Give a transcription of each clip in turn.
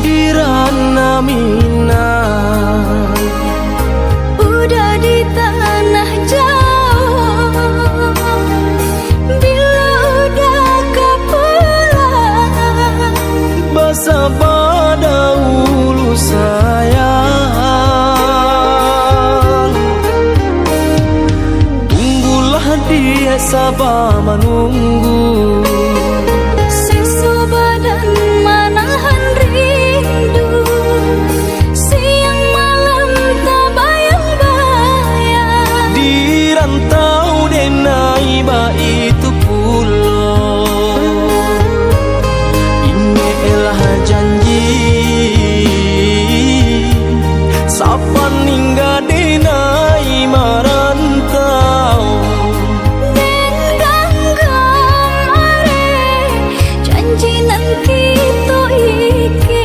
Dirana Minang udah di tanah jauh, bila udah kau pulang, basah pada ulu sayang. Tunggulah dia sabar menunggu, siksa badan manahan rindu, siang malam tak bayang-bayang. di rantau denai ba itu pulau. Ini elah janji sapa ningga denai marantau. Den ganggang are janji nan kita iki,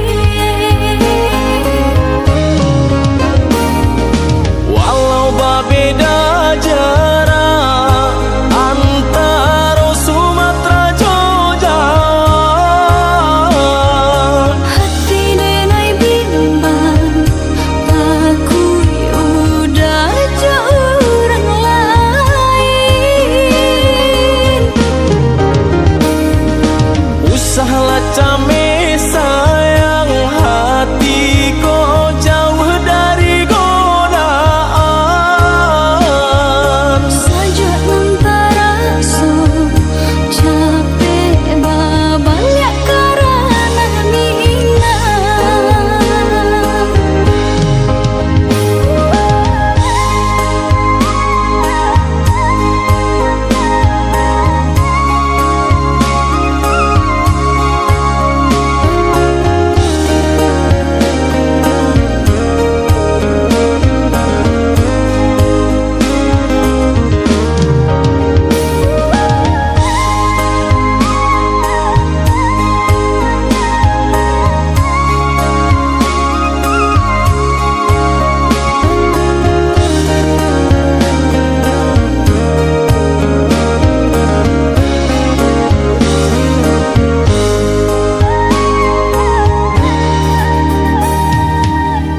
Walau berbeda jarak antara Sumatera Jogja, hati denai bimbang, takui udah jauh orang lain. usahlah came sayang, hati kau jauh dari godaan. Saja antara so capek babanya karena minang.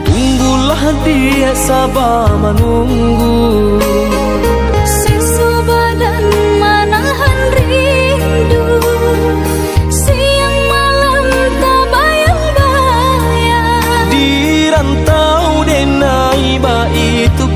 Tunggulah dia sabar menunggu, Siksa badan manahan rindu, siang malam tak bayang-bayang. di rantau denai ba itu